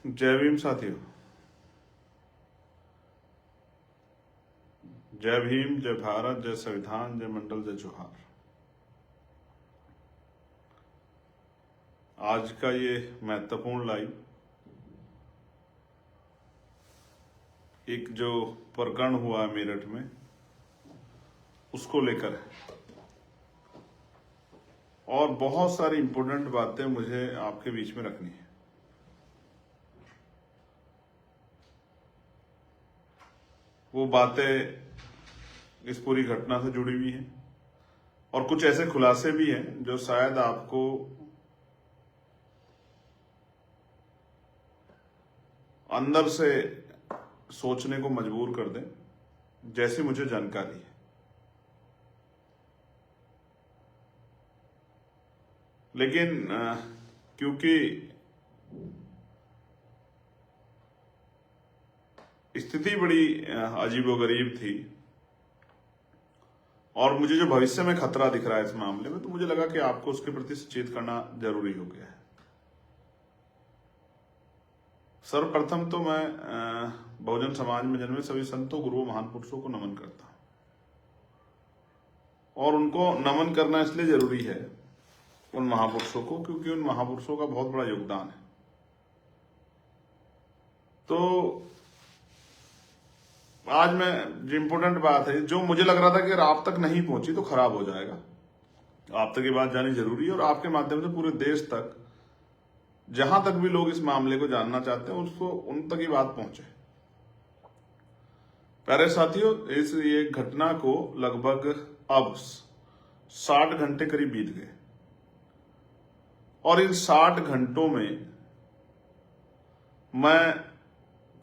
जय भीम साथियों। जय भीम, जय भारत, जय संविधान, जय मंडल, जय जोहार। आज का ये महत्वपूर्ण लाइव एक जो प्रकरण हुआ है मेरठ में उसको लेकर है और बहुत सारी इंपॉर्टेंट बातें मुझे आपके बीच में रखनी है। वो बातें इस पूरी घटना से जुड़ी हुई हैं और कुछ ऐसे खुलासे भी हैं जो शायद आपको अंदर से सोचने को मजबूर कर दें, जैसी मुझे जानकारी है। लेकिन क्योंकि स्थिति बड़ी अजीबोगरीब थी और मुझे जो भविष्य में खतरा दिख रहा है इस मामले में, तो मुझे लगा कि आपको उसके प्रति सचेत करना जरूरी हो गया है। सर्वप्रथम तो मैं बहुजन समाज में जन्मे सभी संतों, गुरुओं, महान पुरुषों को नमन करता हूं और उनको नमन करना इसलिए जरूरी है उन महापुरुषों को क्योंकि उन महापुरुषों का बहुत बड़ा योगदान है। तो आज में जो इम्पोर्टेंट बात है, जो मुझे लग रहा था कि अगर आप तक नहीं पहुंची तो खराब हो जाएगा, आप तक ये बात जानी जरूरी है और आपके माध्यम से पूरे देश तक, जहां तक भी लोग इस मामले को जानना चाहते हैं उसको उन तक ये बात पहुंचे। प्यारे साथियों, इस ये घटना को लगभग अब 60 घंटे करीब बीत गए और इन 60 घंटों में मैं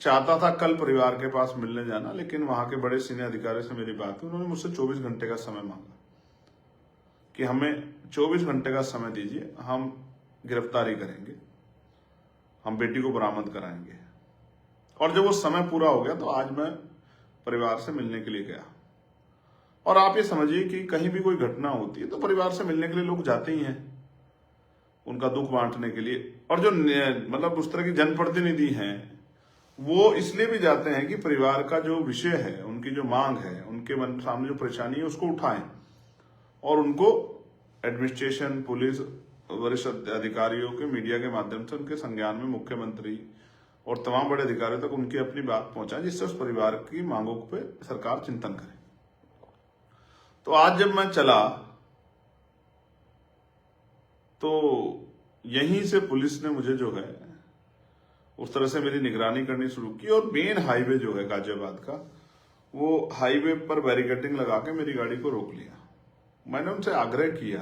चाहता था कल परिवार के पास मिलने जाना, लेकिन वहां के बड़े सीनियर अधिकारी से मेरी बात हुई। उन्होंने मुझसे 24 घंटे का समय मांगा कि हमें 24 घंटे का समय दीजिए, हम गिरफ्तारी करेंगे, हम बेटी को बरामद कराएंगे। और जब वो समय पूरा हो गया तो आज मैं परिवार से मिलने के लिए गया। और आप ये समझिए कि कहीं भी कोई घटना होती है तो परिवार से मिलने के लिए लोग जाते ही हैं, उनका दुख बांटने के लिए। और जो मतलब उस तरह की जनप्रतिनिधि हैं वो इसलिए भी जाते हैं कि परिवार का जो विषय है, उनकी जो मांग है, उनके मन सामने जो परेशानी है उसको उठाएं और उनको एडमिनिस्ट्रेशन, पुलिस, वरिष्ठ अधिकारियों के, मीडिया के माध्यम से उनके संज्ञान में, मुख्यमंत्री और तमाम बड़े अधिकारियों तक उनकी अपनी बात पहुंचाएं, जिससे उस परिवार की मांगों पे सरकार चिंतन करे। तो आज जब मैं चला तो यहीं से पुलिस ने मुझे जो है उस तरह से मेरी निगरानी करनी शुरू की और मेन हाईवे जो है गाजियाबाद का, वो हाईवे पर बैरिकेडिंग लगा के मेरी गाड़ी को रोक लिया। मैंने उनसे आग्रह किया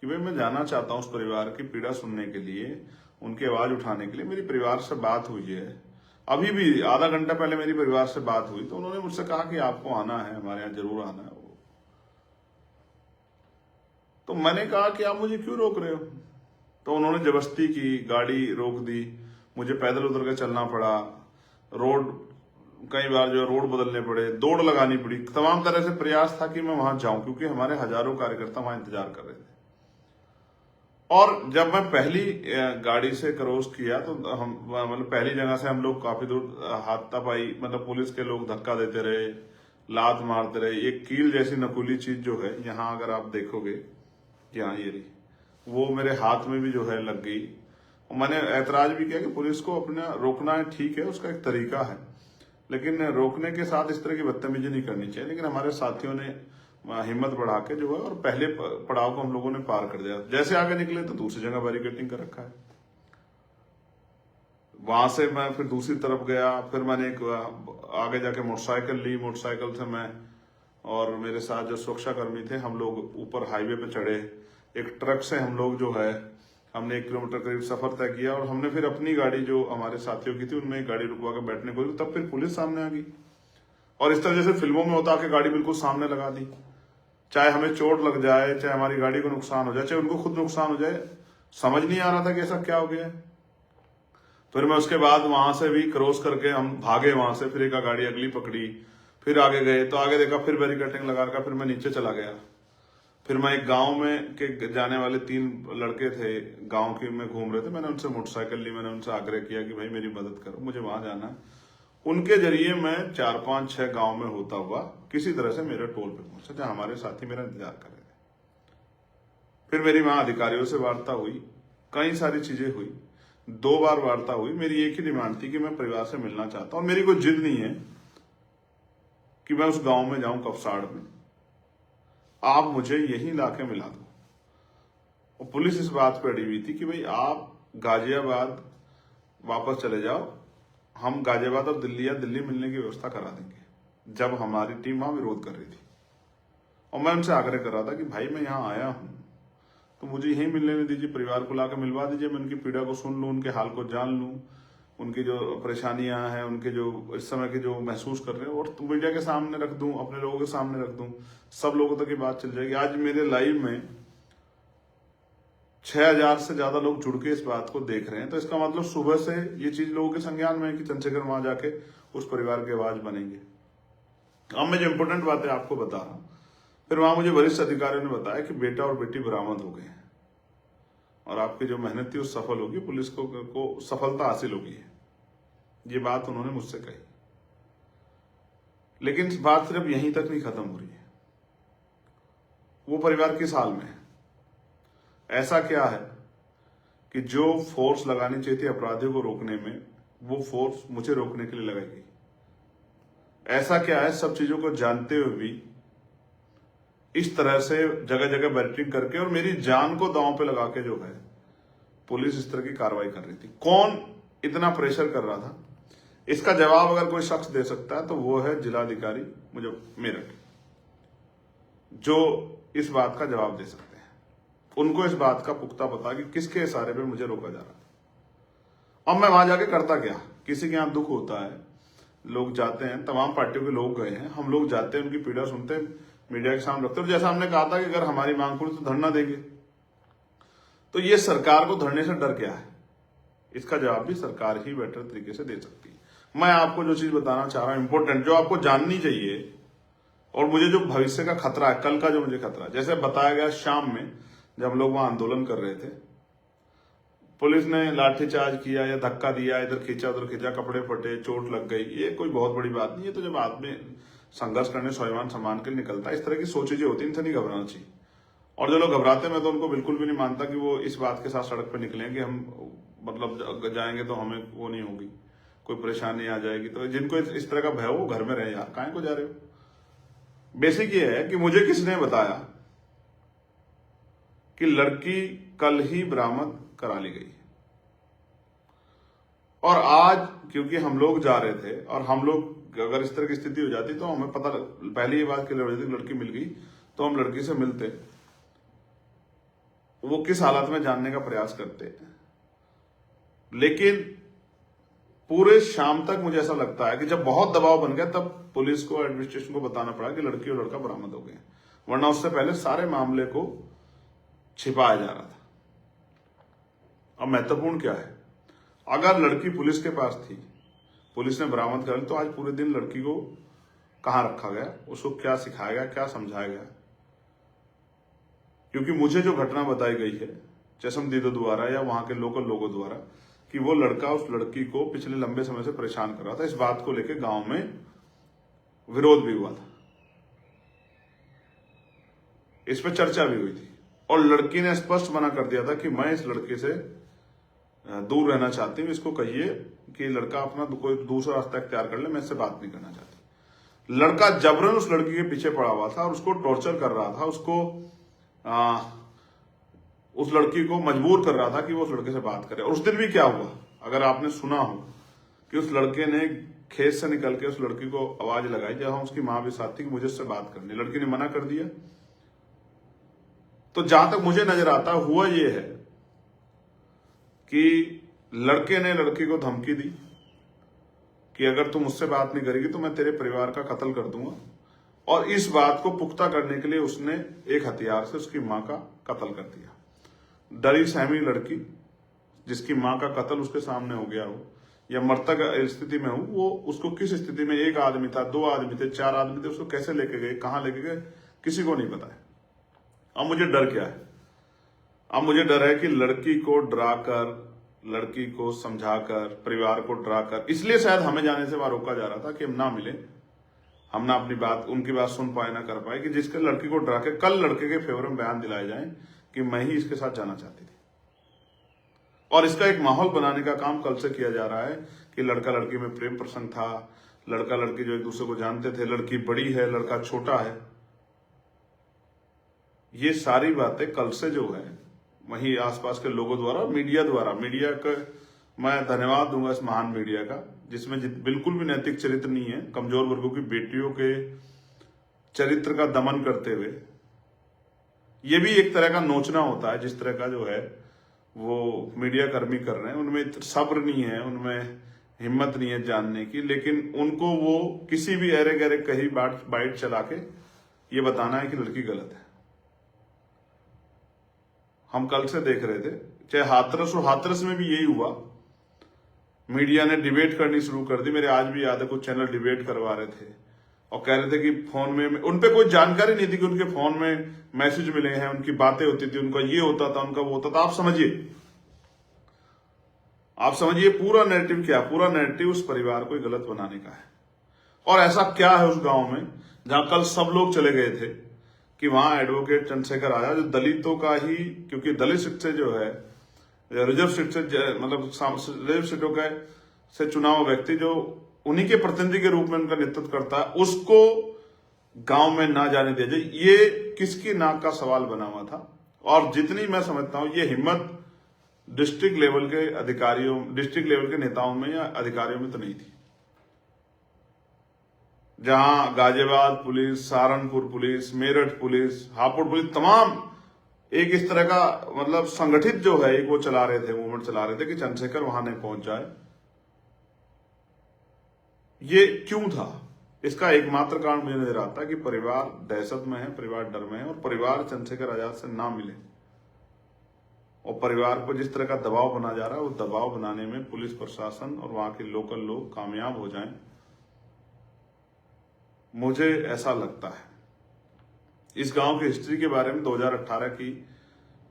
कि भाई मैं जाना चाहता हूं उस परिवार की पीड़ा सुनने के लिए, उनकी आवाज उठाने के लिए। मेरी परिवार से बात हुई है, अभी भी आधा घंटा पहले मेरी परिवार से बात हुई, तो उन्होंने मुझसे कहा कि आपको आना है, हमारे यहाँ जरूर आना है। तो मैंने कहा कि आप मुझे क्यों रोक रहे हो? तो उन्होंने जबरदस्ती की, गाड़ी रोक दी, मुझे पैदल उतर के चलना पड़ा, रोड कई बार जो रोड बदलने पड़े, दौड़ लगानी पड़ी, तमाम तरह से प्रयास था कि मैं वहां जाऊं क्योंकि हमारे हजारों कार्यकर्ता वहां इंतजार कर रहे थे। और जब मैं पहली गाड़ी से क्रॉस किया तो हम मतलब पहली जगह से हम लोग काफी दूर हाथापाई, मतलब पुलिस के लोग धक्का देते रहे, लात मारते रहे। एक कील जैसी नकुली चीज जो है यहाँ अगर आप देखोगे, यहाँ ये रही, वो मेरे हाथ में भी जो है लग गई। मैंने ऐतराज भी किया कि पुलिस को अपना रोकना है, ठीक है, उसका एक तरीका है, लेकिन रोकने के साथ इस तरह की बदतमीजी नहीं करनी चाहिए। लेकिन हमारे साथियों ने हिम्मत बढ़ा के जो है और पहले पड़ाव को हम लोगों ने पार कर दिया। जैसे आगे निकले तो दूसरी जगह बैरिकेडिंग कर रखा है, वहां से मैं फिर दूसरी तरफ गया। फिर मैंने एक आगे जाके मोटरसाइकिल ली, मोटरसाइकिल से मैं और मेरे साथ जो सुरक्षाकर्मी थे हम लोग ऊपर हाईवे पे चढ़े। एक ट्रक से हम लोग जो है हमने 1 किलोमीटर करीब सफर तय किया और हमने फिर अपनी गाड़ी जो हमारे साथियों की थी उनमें एक गाड़ी रुकवा के बैठने को, तब फिर पुलिस सामने आ गई और इस तरह जैसे फिल्मों में होता कि गाड़ी बिल्कुल सामने लगा दी, चाहे हमें चोट लग जाए, चाहे हमारी गाड़ी को नुकसान हो जाए, चाहे उनको खुद नुकसान हो जाए। समझ नहीं आ रहा था कि ऐसा क्या हो गया। फिर मैं उसके बाद वहां से भी क्रॉस करके हम भागे वहां से, फिर एक गाड़ी अगली पकड़ी, फिर आगे गए तो आगे देखा फिर बैरिकेडिंग लगा कर फिर मैं नीचे चला गया। फिर मैं एक गांव में के जाने वाले 3 लड़के थे, गांव के में घूम रहे थे, मैंने उनसे मोटरसाइकिल ली, मैंने उनसे आग्रह किया कि भाई मेरी मदद करो, मुझे वहां जाना है। उनके जरिए मैं 4, 5, 6 गांव में होता हुआ किसी तरह से मेरे टोल पे पहुंचा जहां हमारे साथी मेरा इंतजार कर रहे थे। फिर मेरी वहां अधिकारियों से वार्ता हुई, कई सारी चीजें हुई, 2 बार वार्ता हुई। मेरी एक ही डिमांड थी कि मैं परिवार से मिलना चाहता हूं, मेरी कोई जिद नहीं है कि मैं उस गांव में जाऊं कपसाड़ में, आप मुझे यही लाके मिला दो। और पुलिस इस बात पर अड़ी हुई थी कि भाई आप गाजियाबाद वापस चले जाओ, हम गाजियाबाद और दिल्ली या दिल्ली मिलने की व्यवस्था करा देंगे, जब हमारी टीम वहां विरोध कर रही थी। और मैं उनसे आग्रह कर रहा था कि भाई मैं यहाँ आया हूं तो मुझे यहीं मिलने दीजिए, परिवार को लाकर मिलवा दीजिए, मैं उनकी पीड़ा को सुन लूं, उनके हाल को जान लूं, उनकी जो परेशानियां हैं, उनके जो इस समय के जो महसूस कर रहे हैं, और मीडिया के सामने रख दूं, अपने लोगों के सामने रख दूं, सब लोगों तक ये बात चल जाएगी। आज मेरे लाइव में 6000 से ज्यादा लोग जुड़ के इस बात को देख रहे हैं, तो इसका मतलब सुबह से ये चीज लोगों के संज्ञान में है कि चंद्रशेखर वहां जाके उस परिवार की आवाज बनेंगे। अब मैं जो इंपोर्टेंट बातें आपको बता रहा हूं, फिर वहां मुझे वरिष्ठ अधिकारियों ने बताया कि बेटा और बेटी बरामद हो गए हैं और आपकी जो मेहनत थी वो सफल होगी, पुलिस को सफलता हासिल होगी है, ये बात उन्होंने मुझसे कही। लेकिन इस बात सिर्फ यहीं तक नहीं खत्म हो रही है, वो परिवार किस हाल में है। ऐसा क्या है कि जो फोर्स लगानी चाहिए थी अपराधियों को रोकने में, वो फोर्स मुझे रोकने के लिए लगाई गई। ऐसा क्या है, सब चीजों को जानते हुए भी इस तरह से जगह जगह बैरिकेडिंग करके और मेरी जान को दांव पे लगा के जो है पुलिस इस तरह की कार्रवाई कर रही थी। कौन इतना प्रेशर कर रहा था, इसका जवाब अगर कोई शख्स दे सकता है तो वो है जिलाधिकारी मुझे मेरठ, जो इस बात का जवाब दे सकते हैं। उनको इस बात का पुख्ता पता कि किसके इशारे पे मुझे रोका जा रहा था। अब मैं वहां जाके करता क्या, किसी के यहां दुख होता है, लोग जाते हैं, तमाम पार्टियों के लोग गए हैं, हम लोग जाते हैं, उनकी पीड़ा सुनते हैं, मीडिया के सामने रखते हैं। और जैसा हमने कहा था कि अगर हमारी मांग पूरी तो धरना देंगे, तो ये सरकार को धरने से डर क्या है, इसका जवाब भी सरकार ही बेटर तरीके से दे सकती है। मैं आपको जो चीज बताना चाह रहा हूं इंपॉर्टेंट, जो आपको जाननी चाहिए, और मुझे जो भविष्य का खतरा है, कल का जो मुझे खतरा है, जैसे बताया गया शाम में जब हम लोग वहां आंदोलन कर रहे थे, पुलिस ने लाठीचार्ज किया या धक्का दिया, इधर खींचा उधर खींचा, कपड़े फटे, चोट लग गई, ये कोई बहुत बड़ी बात नहीं है। तो जब आदमी संघर्ष करने स्वाभिमान सम्मान के लिए निकलता है, इस तरह की सोचें जो होती है, इनसे नहीं घबराना चाहिए। और जो लोग घबराते हैं, मैं तो उनको बिल्कुल भी नहीं मानता कि वो इस बात के साथ सड़क पर निकलेंगे, हम मतलब जाएंगे तो हमें वो नहीं होगी, कोई परेशानी आ जाएगी। तो जिनको इस तरह का भय हो वो घर में रहे यार, काहे को जा रहे हो। बेसिक ये है कि मुझे किसने बताया कि लड़की कल ही बरामद करा ली गई, और आज क्योंकि हम लोग जा रहे थे और हम लोग अगर इस तरह की स्थिति हो जाती तो हमें पता पहले ये बात क्लियर हो जाती लड़की मिल गई, तो हम लड़की से मिलते, वो किस हालत में जानने का प्रयास करते। लेकिन पूरे शाम तक मुझे ऐसा लगता है कि जब बहुत दबाव बन गया तब पुलिस को, एडमिनिस्ट्रेशन को बताना पड़ा कि लड़की और लड़का बरामद हो गए, वरना उससे पहले सारे मामले को छिपाया जा रहा था। अब महत्वपूर्ण क्या है, अगर लड़की पुलिस के पास थी, पुलिस ने बरामद कर ली, तो आज पूरे दिन लड़की को कहां रखा गया, उसको क्या सिखाया गया, क्या समझाया गया। क्योंकि मुझे जो घटना बताई गई है चशमदीदों द्वारा या वहां के लोकल लोगों द्वारा कि वो लड़का उस लड़की को पिछले लंबे समय से परेशान कर रहा था, इस बात को लेकर गांव में विरोध भी हुआ था, इस पर चर्चा भी हुई थी, और लड़की ने स्पष्ट मना कर दिया था कि मैं इस लड़के से दूर रहना चाहती हूँ, इसको कहिए कि लड़का अपना कोई दूसरा रास्ता इख्तियार कर ले, मैं इससे बात नहीं करना चाहती। लड़का जबरन उस लड़की के पीछे पड़ा हुआ था और उसको टॉर्चर कर रहा था, उसको उस लड़की को मजबूर कर रहा था कि वो उस लड़के से बात करे। और उस दिन भी क्या हुआ, अगर आपने सुना हो कि उस लड़के ने खेत से निकल के उस लड़की को आवाज लगाई, जहां उसकी मां भी साथ थी, कि मुझे उससे बात करनी, लड़की ने मना कर दिया। तो जहां तक मुझे नजर आता हुआ ये है कि लड़के ने लड़की को धमकी दी कि अगर तुम मुझसे बात नहीं करेगी तो मैं तेरे परिवार का कत्ल कर दूंगा, और इस बात को पुख्ता करने के लिए उसने एक हथियार से उसकी मां का कत्ल कर दिया। डरी सहमी लड़की जिसकी मां का कत्ल उसके सामने हो गया हो या मृतक स्थिति में हो, वो उसको किस स्थिति में, एक आदमी था, 2 आदमी थे, 4 आदमी थे, उसको कैसे लेके गए, कहां लेके गए, किसी को नहीं पता है। अब मुझे डर क्या है? अब मुझे डर है कि लड़की को डराकर, लड़की को समझाकर, परिवार को डराकर, इसलिए शायद हमें जाने से वहां रोका जा रहा था कि हम ना मिले, हम ना अपनी बात, उनकी बात सुन पाए, ना कर पाए, कि जिसके लड़की को डरा के कल लड़के के फेवर में बयान दिलाए जाए कि मैं ही इसके साथ जाना चाहती थी। और इसका एक माहौल बनाने का काम कल से किया जा रहा है कि लड़का लड़की में प्रेम प्रसंग था, लड़का लड़की जो एक दूसरे को जानते थे, लड़की बड़ी है, लड़का छोटा है। ये सारी बातें कल से जो है वहीं आसपास के लोगों द्वारा, मीडिया का मैं धन्यवाद दूंगा, इस महान मीडिया का, जिसमें बिल्कुल भी नैतिक चरित्र नहीं है, कमजोर वर्गों की बेटियों के चरित्र का दमन करते हुए। ये भी एक तरह का नोचना होता है, जिस तरह का जो है वो मीडिया कर्मी कर रहे हैं। उनमें सब्र नहीं है, उनमें हिम्मत नहीं है जानने की, लेकिन उनको वो किसी भी अरे गहरे कहीं बाइट चला के ये बताना है कि लड़की गलत है। हम कल से देख रहे थे, चाहे हाथरस हो, हाथरस में भी यही हुआ, मीडिया ने डिबेट करनी शुरू कर दी। मेरे आज भी याद है, कुछ चैनल डिबेट करवा रहे थे और कह रहे थे कि फोन में, उनपे कोई जानकारी नहीं थी कि उनके फोन में मैसेज मिले हैं, उनकी बातें होती थी, उनका ये होता था, उनका वो होता था। आप समझिए पूरा नैरेटिव क्या, पूरा नैरेटिव उस परिवार को गलत बनाने का है। और ऐसा क्या है उस गांव में जहां कल सब लोग चले गए थे कि वहां एडवोकेट चंद्रशेखर आया, जो दलितों का ही, क्योंकि दलित सीट से जो है, रिजर्व सीट से, मतलब रिजर्व सीटों का से चुनाव व्यक्ति जो उन्हीं के प्रतिनिधि के रूप में उनका नेतृत्व करता है, उसको गांव में ना जाने दिया जाए, ये किसकी नाक का सवाल बना हुआ था। और जितनी मैं समझता हूं, ये हिम्मत डिस्ट्रिक्ट लेवल के अधिकारियों, डिस्ट्रिक्ट लेवल के नेताओं में या अधिकारियों में तो नहीं थी। जहां Ghaziabad police, Saharanpur police, Meerut police, Hapur police, तमाम एक इस तरह का मतलब संगठित जो है एक वो चला रहे थे, मूवमेंट चला रहे थे कि चंद्रशेखर वहां नहीं पहुंच जाए। ये क्यों था? इसका एकमात्र कारण मुझे नजर आता है कि परिवार दहशत में है, परिवार डर में है, और परिवार चंद्रशेखर आजाद से ना मिले, और परिवार को जिस तरह का दबाव बना जा रहा है, वो दबाव बनाने में पुलिस प्रशासन और वहां के लोकल लोग कामयाब हो जाएं, मुझे ऐसा लगता है। इस गांव की हिस्ट्री के बारे में 2018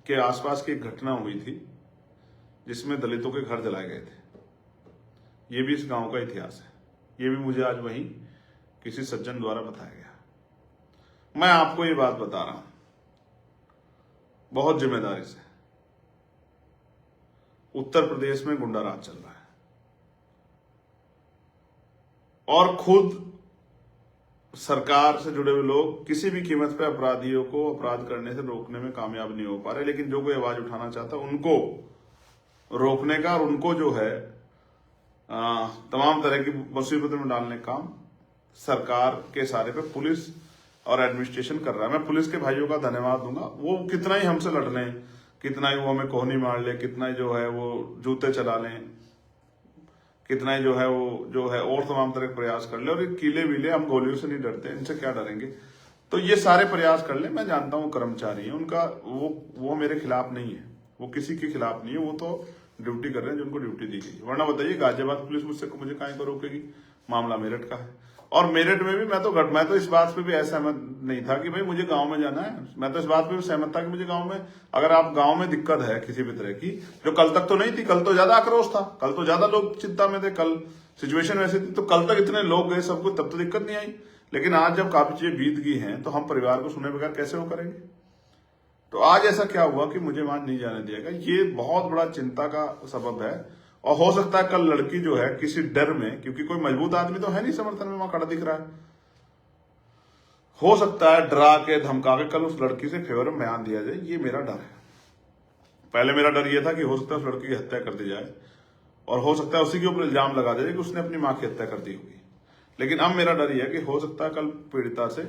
के आसपास की एक घटना हुई थी जिसमें दलितों के घर जलाए गए थे। ये भी इस गांव का इतिहास है। ये भी मुझे आज वहीं किसी सज्जन द्वारा बताया गया। मैं आपको ये बात बता रहा हूं बहुत जिम्मेदारी से। उत्तर प्रदेश में गुंडा राज चल रहा है और खुद सरकार से जुड़े हुए लोग किसी भी कीमत पे अपराधियों को अपराध करने से रोकने में कामयाब नहीं हो पा रहे। लेकिन जो कोई आवाज उठाना चाहता है उनको रोकने का और उनको जो है तमाम तरह की मुसीबतों में डालने का काम सरकार के सारे पे पुलिस और एडमिनिस्ट्रेशन कर रहा है। मैं पुलिस के भाइयों का धन्यवाद दूंगा। वो कितना ही हमसे लड़ लें, कितना ही वो हमें कोहनी मार ले, कितना ही जो है वो जूते चला लें, कितना ही जो है और तमाम तरह के प्रयास कर ले, और ये कीले वीले, हम गोलियों से नहीं डरते, इनसे क्या डरेंगे, तो ये सारे प्रयास कर ले। मैं जानता हूँ कर्मचारी है उनका, वो मेरे खिलाफ नहीं है, वो किसी के खिलाफ नहीं है, वो तो ड्यूटी कर रहे हैं जिनको ड्यूटी दी गई। वरना बताइए गाजियाबाद पुलिस मुझे काहे को रोकेगी? मामला मेरठ का है, और मेरठ में भी मैं तो इस बात पे भी असहमत नहीं था कि भाई मुझे गांव में जाना है। मैं तो इस बात पे भी सहमत था कि मुझे गांव में, अगर आप गांव में दिक्कत है किसी भी तरह की, जो कल तक तो नहीं थी, कल तो ज्यादा आक्रोश था, कल तो ज्यादा लोग चिंता में थे, कल सिचुएशन वैसी थी, तो कल तक इतने लोग गए सबको, तब तो दिक्कत नहीं आई। लेकिन आज जब काफी चीजें बीत गई हैं तो हम परिवार को सुने बगैर कैसे वो करेंगे? तो आज ऐसा क्या हुआ कि मुझे वहां नहीं जाने दिया गया? ये बहुत बड़ा चिंता का सबब है। और हो सकता है कल लड़की जो है किसी डर में, क्योंकि कोई मजबूत आदमी तो है नहीं समर्थन में वहां खड़ा दिख रहा है, हो सकता है डरा के धमका के कल उस लड़की से फेवर में बयान दिया जाए। ये मेरा डर है। पहले मेरा डर यह था कि हो सकता है उस लड़की की हत्या कर दी जाए, और हो सकता है उसी के ऊपर इल्जाम लगा दिया कि उसने अपनी मां की हत्या कर दी होगी। लेकिन अब मेरा डर यह है कि हो सकता है कल पीड़िता से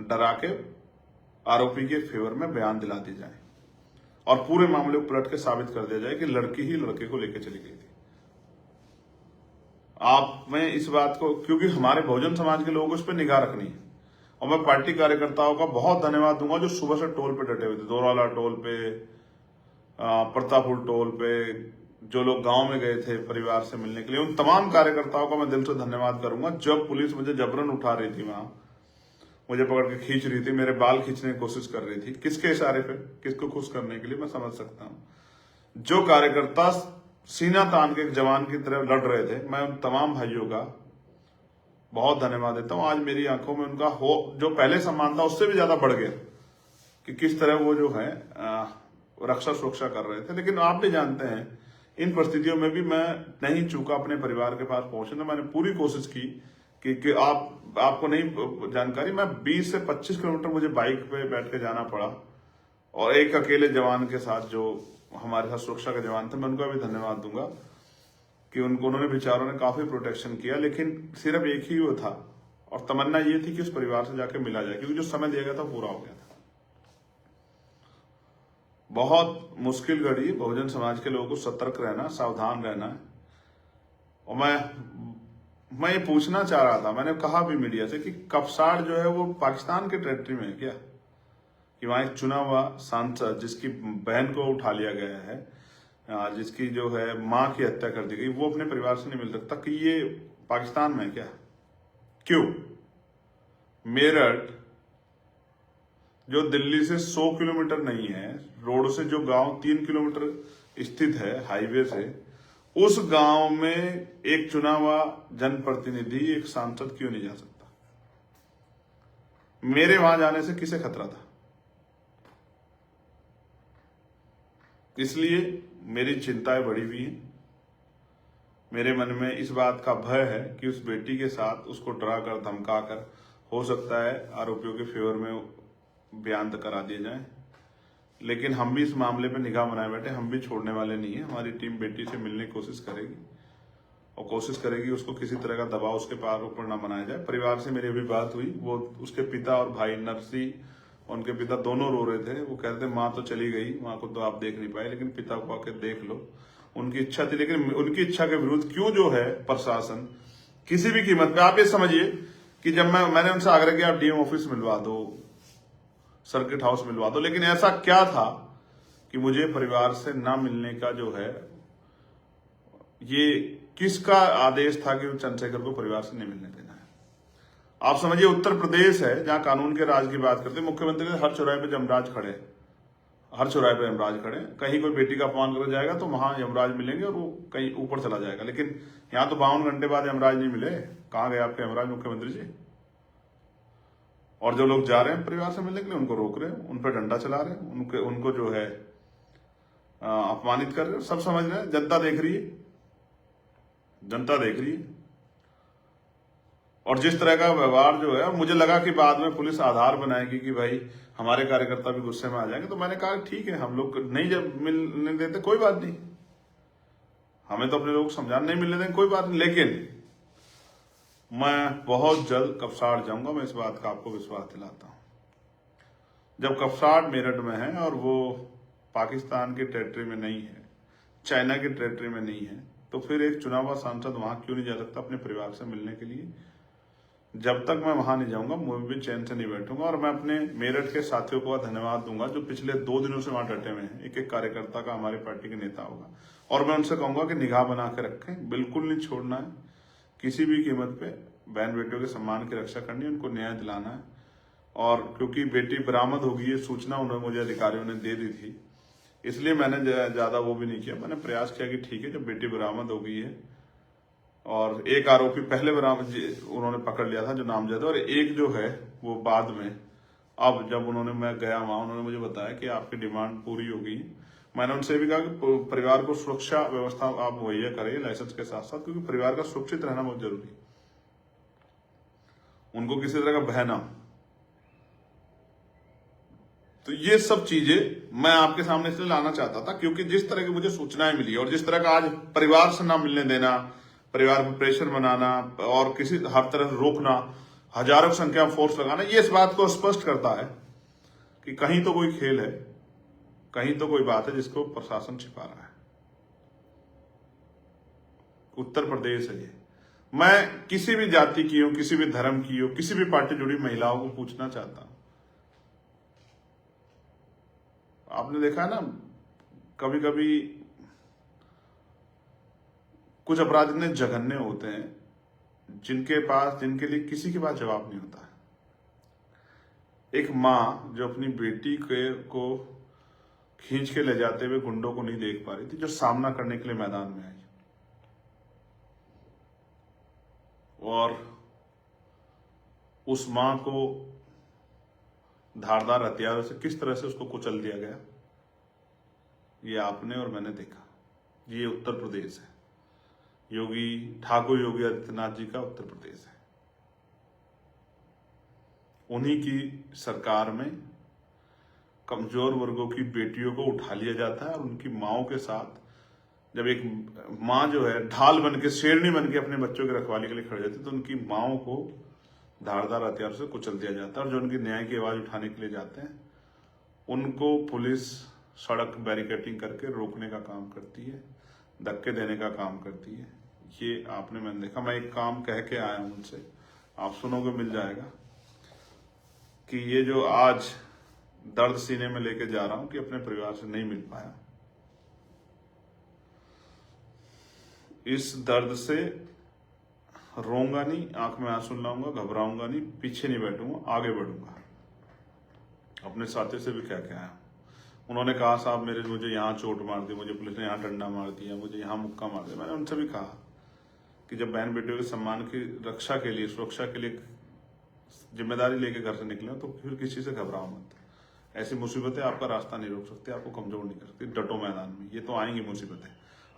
डरा के आरोपी के फेवर में बयान दिला दी जाए और पूरे मामले को पलट के साबित कर दिया जाए कि लड़की ही लड़के को लेकर चली गई थी। आप में इस बात को, क्योंकि हमारे बहुजन समाज के लोगों को इस पर निगाह रखनी है, और मैं पार्टी कार्यकर्ताओं का बहुत धन्यवाद दूंगा जो सुबह से टोल पे डटे हुए थे, दोराला टोल पे, प्रतापपुर टोल पे, जो लोग गांव में गए थे परिवार से मिलने के लिए, उन तमाम कार्यकर्ताओं का मैं दिल से धन्यवाद करूंगा। जब पुलिस मुझे जबरन उठा रही थी वहां, मुझे पकड़ के खींच रही थी, मेरे बाल खींचने की कोशिश कर रही थी। किसके इशारे पे, किसको खुश करने के लिए, मैं समझ सकता हूं। जो कार्यकर्ता सीना तान के एक जवान की तरह लड़ रहे थे, मैं उन तमाम भाइयों का बहुत धन्यवाद देता हूं। आज मेरी आंखों में उनका जो पहले सम्मान था उससे भी ज्यादा बढ़ गया कि किस तरह वो जो है रक्षा सुरक्षा कर रहे थे। लेकिन आप भी जानते हैं, इन परिस्थितियों में भी मैं नहीं चूका अपने परिवार के पास पहुंचने। तो मैंने पूरी कोशिश की कि आपको नहीं जानकारी, मैं 20 से 25 किलोमीटर मुझे बाइक पे बैठ के जाना पड़ा, और एक अकेले जवान के साथ जो हमारे साथ सुरक्षा के जवान थे, मैं उनका भी धन्यवाद दूंगा कि उन्होंने बेचारों ने काफी प्रोटेक्शन किया। लेकिन सिर्फ एक ही वो था, और तमन्ना ये थी कि उस परिवार से जाके मिला जाए, क्योंकि जो समय दिया गया था पूरा हो गया था। बहुत मुश्किल घड़ी, बहुजन समाज के लोगों को सतर्क रहना, सावधान रहना है। और मैं ये पूछना चाह रहा था, मैंने कहा भी मीडिया से कि कपसाड़ जो है वो पाकिस्तान के टेरिटरी में है क्या? कि वहां एक चुना हुआ सांसद जिसकी बहन को उठा लिया गया है, जिसकी जो है मां की हत्या कर दी गई, वो अपने परिवार से नहीं मिल सकता, कि ये पाकिस्तान में है क्या? क्यों? मेरठ जो दिल्ली से 100 किलोमीटर नहीं है, रोड से जो गांव 3 किलोमीटर स्थित है हाईवे से, उस गांव में एक चुना हुआ जनप्रतिनिधि, एक सांसद क्यों नहीं जा सकता? मेरे वहां जाने से किसे खतरा था? इसलिए मेरी चिंताएं बढ़ी हुई हैं। मेरे मन में इस बात का भय है कि उस बेटी के साथ उसको डरा कर, धमका कर, हो सकता है आरोपियों के फेवर में बयान करा दिए जाए। लेकिन हम भी इस मामले पे निगाह बनाए बैठे, हम भी छोड़ने वाले नहीं है। हमारी टीम बेटी से मिलने की कोशिश करेगी, और कोशिश करेगी उसको किसी तरह का दबाव उसके पार ऊपर ना बनाया जाए। परिवार से मेरी अभी बात हुई, वो उसके पिता और भाई नरसी, उनके पिता दोनों रो रहे थे। वो कह रहे थे माँ तो चली गई, माँ को तो आप देख नहीं पाए, लेकिन पिता को आके देख लो। उनकी इच्छा थी, लेकिन उनकी इच्छा के विरुद्ध क्यों जो है प्रशासन किसी भी कीमत पे, आप ये समझिए कि जब मैंने उनसे आग्रह किया, डीएम ऑफिस मिलवा दो, सर्किट हाउस मिलवा दो, लेकिन ऐसा क्या था कि मुझे परिवार से ना मिलने का जो है, ये किसका आदेश था कि चंद्रशेखर को परिवार से नहीं मिलने देना है? आप समझिए, उत्तर प्रदेश है जहां कानून के राज की बात करते हैं, मुख्यमंत्री हर चौराहे पे यमराज खड़े, हर चौराहे पे यमराज खड़े। कहीं कोई बेटी का अपमान कर जाएगा तो वहां यमराज मिलेंगे और वो कहीं ऊपर चला जाएगा। लेकिन यहां तो 52 घंटे बाद यमराज नहीं मिले। कहां गए आपके यमराज, मुख्यमंत्री जी? और जो लोग जा रहे हैं परिवार से मिलने के लिए, उनको रोक रहे हैं, उन पर डंडा चला रहे हैं, उनको जो है अपमानित कर रहे हैं। सब समझ रहे हैं, जनता देख रही है, जनता देख रही है। और जिस तरह का व्यवहार जो है, मुझे लगा कि बाद में पुलिस आधार बनाएगी कि भाई हमारे कार्यकर्ता भी गुस्से में आ जाएंगे। तो मैंने कहा ठीक है, हम लोग नहीं जब मिलने देते कोई बात नहीं, हमें तो अपने लोग समझाने नहीं मिलने देंगे, कोई बात नहीं। लेकिन मैं बहुत जल्द कपसाड़ जाऊंगा, मैं इस बात का आपको विश्वास दिलाता हूं। जब कपसाड़ मेरठ में है और वो पाकिस्तान के टेरिटरी में नहीं है, चाइना के टेरिटरी में नहीं है, तो फिर एक चुना हुआ सांसद वहां क्यों नहीं जा सकता अपने परिवार से मिलने के लिए? जब तक मैं वहां नहीं जाऊंगा, मैं भी चैन से नहीं बैठूंगा। और मैं अपने मेरठ के साथियों को धन्यवाद दूंगा जो पिछले 2 दिनों से वहां डटे हुए हैं। एक एक कार्यकर्ता का हमारी पार्टी के नेता होगा, और मैं उनसे कहूंगा कि निगाह बना के रखें, बिल्कुल नहीं छोड़ना है। किसी भी कीमत पे बहन बेटियों के सम्मान की रक्षा करनी है, उनको न्याय दिलाना है। और क्योंकि बेटी बरामद होगी, ये सूचना उन्होंने मुझे अधिकारियों ने दे दी थी, इसलिए मैंने ज्यादा वो भी नहीं किया। मैंने प्रयास किया कि ठीक है, जब बेटी बरामद हो गई है, और एक आरोपी पहले बरामद उन्होंने पकड़ लिया था जो नामजद है, और एक जो है वो बाद में, अब जब मैं गया वहां, उन्होंने मुझे बताया कि आपकी डिमांड पूरी हो गई। मैंने उनसे भी कहा कि परिवार को सुरक्षा व्यवस्था आप मुहैया करिए लाइसेंस के साथ साथ, क्योंकि परिवार का सुरक्षित रहना बहुत जरूरी है, उनको किसी तरह का भय ना हो। तो ये सब चीजें मैं आपके सामने इसलिए लाना चाहता था क्योंकि जिस तरह की मुझे सूचनाएं मिली, और जिस तरह का आज परिवार से ना मिलने देना, परिवार पर प्रेशर बनाना, और किसी हर तरह रोकना, हजारों की संख्या में फोर्स लगाना, ये इस बात को स्पष्ट करता है कि कहीं तो कोई खेल है, कहीं तो कोई बात है जिसको प्रशासन छिपा रहा है। उत्तर प्रदेश है ये। मैं किसी भी जाति की हो, किसी भी धर्म की हो, किसी भी पार्टी जुड़ी महिलाओं को पूछना चाहता हूं, आपने देखा है ना, कभी कभी कुछ अपराध इतने जघन्य होते हैं जिनके लिए किसी के पास जवाब नहीं होता है। एक माँ जो अपनी बेटी को खींच के ले जाते हुए गुंडों को नहीं देख पा रही थी, जो सामना करने के लिए मैदान में आई और उस माँ को धारदार हथियारों से किस तरह से उसको कुचल दिया गया, ये आपने और मैंने देखा। ये उत्तर प्रदेश है, ठाकुर योगी आदित्यनाथ जी का उत्तर प्रदेश है। उन्हीं की सरकार में कमजोर वर्गों की बेटियों को उठा लिया जाता है और उनकी माओं के साथ, जब एक माँ जो है ढाल बन के, शेरनी बन के अपने बच्चों की रखवाली के लिए खड़ी जाती है, तो उनकी माओं को धारदार हथियार से कुचल दिया जाता है। और जो उनकी न्याय की आवाज उठाने के लिए जाते हैं उनको पुलिस सड़क बैरिकेडिंग करके रोकने का काम करती है, धक्के देने का काम करती है। ये आपने मैंने देखा। मैं एक काम कह के आया हूं उनसे, आप सुनोगे मिल जाएगा, कि ये जो आज दर्द सीने में लेके जा रहा हूं कि अपने परिवार से नहीं मिल पाया, इस दर्द से रोऊंगा नहीं, आंख में आंसू लाऊंगा, घबराऊंगा नहीं, पीछे नहीं बैठूंगा, आगे बढ़ूंगा। अपने साथी से भी क्या क्या है, उन्होंने कहा साहब मुझे यहाँ चोट मार दी, मुझे पुलिस ने यहाँ डंडा मार दिया, मुझे यहाँ मुक्का मार दिया। मैंने उनसे भी कहा कि जब बहन बेटियों के सम्मान की रक्षा के लिए, सुरक्षा के लिए जिम्मेदारी लेके घर से निकले तो फिर किसी से घबराओ मत। ऐसी मुसीबतें आपका रास्ता नहीं रोक सकती, आपको कमजोर नहीं कर सकती। डटो मैदान में, ये तो आएंगी मुसीबतें।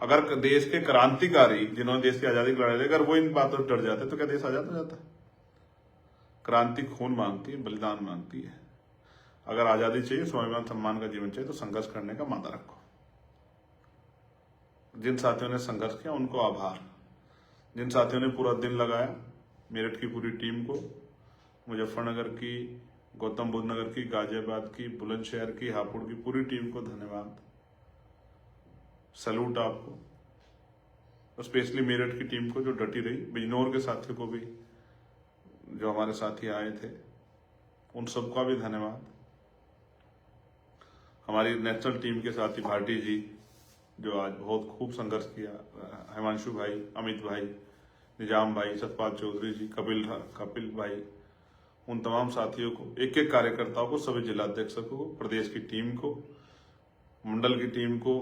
अगर देश के क्रांतिकारी जिन्होंने देश की आजादी की लड़ाई लड़ी, अगर वो इन बातों से डर जाते तो क्या देश आजाद हो जाता? क्रांति खून मांगती है, बलिदान मांगती है। अगर आजादी चाहिए, स्वाभिमान सम्मान का जीवन चाहिए, तो संघर्ष करने का मादा रखो। जिन साथियों ने संघर्ष किया उनको आभार। जिन साथियों ने पूरा दिन लगाया, मेरठ की पूरी टीम को, मुजफ्फरनगर की, गौतम बुद्ध नगर की, गाजियाबाद की, बुलंदशहर की, हापुड़ की पूरी टीम को धन्यवाद, सैल्यूट आपको। और स्पेशली मेरठ की टीम को जो डटी रही, बिजनौर के साथियों को भी, जो हमारे साथी आए थे, उन सबका भी धन्यवाद। हमारी नेशनल टीम के साथी भाटी जी, जो आज बहुत खूब संघर्ष किया, हिमांशु भाई, अमित भाई, निजाम भाई, सतपाल चौधरी जी, कपिल भाई, उन तमाम साथियों को, एक एक कार्यकर्ताओं को, सभी जिलाध्यक्षों को, प्रदेश की टीम को, मंडल की टीम को,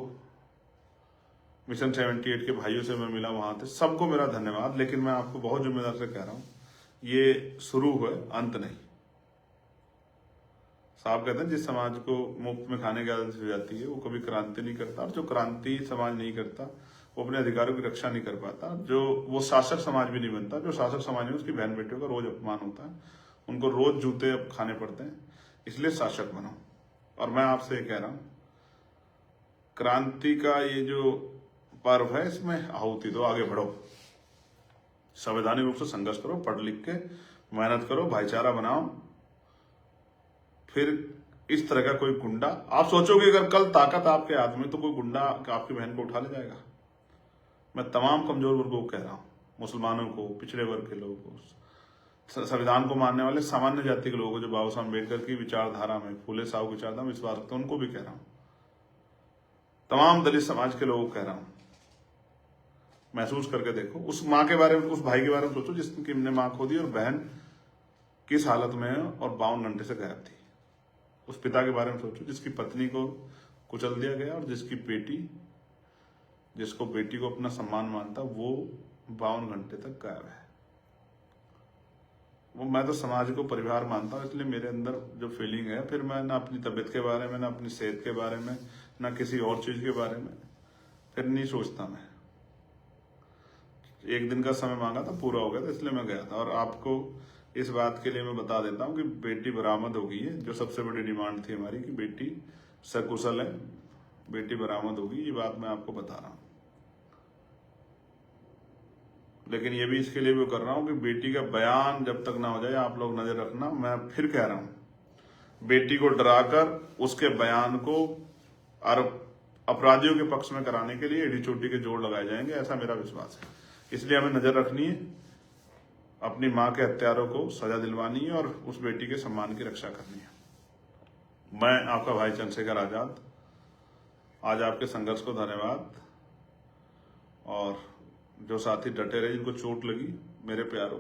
मिशन 78 के भाइयों से मैं मिला, वहां थे, सबको मेरा धन्यवाद। लेकिन मैं आपको बहुत जिम्मेदार से कह रहा हूं, ये शुरू हुआ, अंत नहीं। साहब कहते हैं जिस समाज को मुफ्त में खाने की आदत हो जाती है वो कभी क्रांति नहीं करता, और जो क्रांति समाज नहीं करता वो अपने अधिकारों की रक्षा नहीं कर पाता, जो वो शासक समाज भी नहीं बनता। जो शासक समाज है उसकी बहन बेटियों का रोज अपमान होता है, उनको रोज जूते अब खाने पड़ते हैं। इसलिए शासक बनो। और मैं आपसे कह रहा हूं, क्रांति का ये जो पर्व है, इसमें आहुति दो, आगे बढ़ो, संवैधानिक रूप से संघर्ष करो, पढ़ लिख के मेहनत करो, भाईचारा बनाओ। फिर इस तरह का कोई गुंडा, आप सोचोगे अगर कल ताकत आपके हाथ में, तो कोई गुंडा आपकी बहन को उठा ले जाएगा? मैं तमाम कमजोर वर्गों को कह रहा हूं, मुसलमानों को, पिछड़े वर्ग के लोगों को, संविधान को मानने वाले सामान्य जाति के लोगों को, जो बाबा साहब अम्बेडकर की विचारधारा में, फूले साहब की विचारधारा में विश्वास रखते हैं, उनको भी कह रहा हूं, तमाम दलित समाज के लोगों को कह रहा हूं, महसूस करके देखो। उस माँ के बारे में, उस भाई के बारे में सोचो जिसकी ने माँ खो दी और बहन किस हालत में है और 52 घंटे से गायब थी। उस पिता के बारे में सोचो जिसकी पत्नी को कुचल दिया गया और जिसको बेटी को अपना सम्मान मानता, वो 52 घंटे तक गायब है। वो, मैं तो समाज को परिवार मानता हूँ, इसलिए मेरे अंदर जो फीलिंग है, फिर मैं ना अपनी तबीयत के बारे में, ना अपनी सेहत के बारे में, ना किसी और चीज के बारे में फिर नहीं सोचता। मैं एक दिन का समय मांगा था, पूरा हो गया था, इसलिए मैं गया था। और आपको इस बात के लिए मैं बता देता हूं कि बेटी बरामद हो गई है, जो सबसे बड़ी डिमांड थी हमारी कि बेटी सकुशल है, बेटी बरामद होगी, ये बात मैं आपको बता रहा हूं। लेकिन ये भी इसके लिए भी कर रहा हूं कि बेटी का बयान जब तक ना हो जाए, आप लोग नजर रखना। मैं फिर कह रहा हूं, बेटी को डराकर उसके बयान को अपराधियों के पक्ष में कराने के लिए एडी चोटी के जोड़ लगाए जाएंगे, ऐसा मेरा विश्वास है। इसलिए हमें नजर रखनी है, अपनी मां के हत्यारों को सजा दिलवानी है और उस बेटी के सम्मान की रक्षा करनी है। मैं आपका भाई चंद्रशेखर आजाद, आज आपके संघर्ष को धन्यवाद। और जो साथी डटे रहे, जिनको चोट लगी, मेरे प्यारों,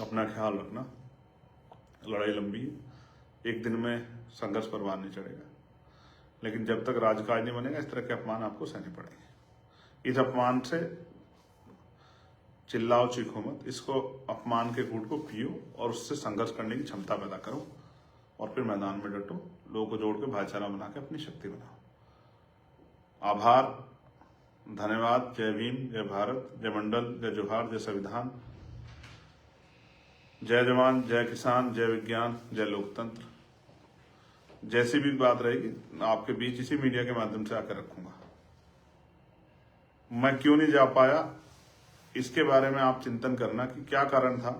अपना ख्याल रखना, लड़ाई लंबी है, एक दिन में संघर्ष परवान नहीं चढ़ेगा, लेकिन जब तक राजकाज नहीं बनेगा इस तरह के अपमान आपको सहने पड़ेंगे। इस अपमान से चिल्लाओ चीखो मत, इसको अपमान के घूंट को पियो और उससे संघर्ष करने की क्षमता पैदा करो और फिर मैदान में डटो, लोगों को जोड़ के भाईचारा बना के अपनी शक्ति बनाओ। आभार, धन्यवाद। जय भीम, जय भारत, जय मंडल, जय जोहार, जय संविधान, जय जवान, जय किसान, जय विज्ञान, जय लोकतंत्र। जैसी भी बात रहेगी आपके बीच इसी मीडिया के माध्यम से आकर रखूंगा। मैं क्यों नहीं जा पाया इसके बारे में आप चिंतन करना कि क्या कारण था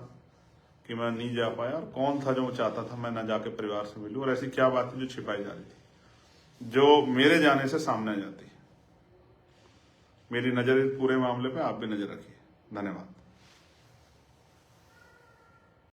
कि मैं नहीं जा पाया और कौन था जो चाहता था मैं ना जाके परिवार से मिलूं, और ऐसी क्या बात थी जो छिपाई जा रही थी जो मेरे जाने से सामने आ जाती है। मेरी नजर इस पूरे मामले पे आप भी नजर रखिए। धन्यवाद।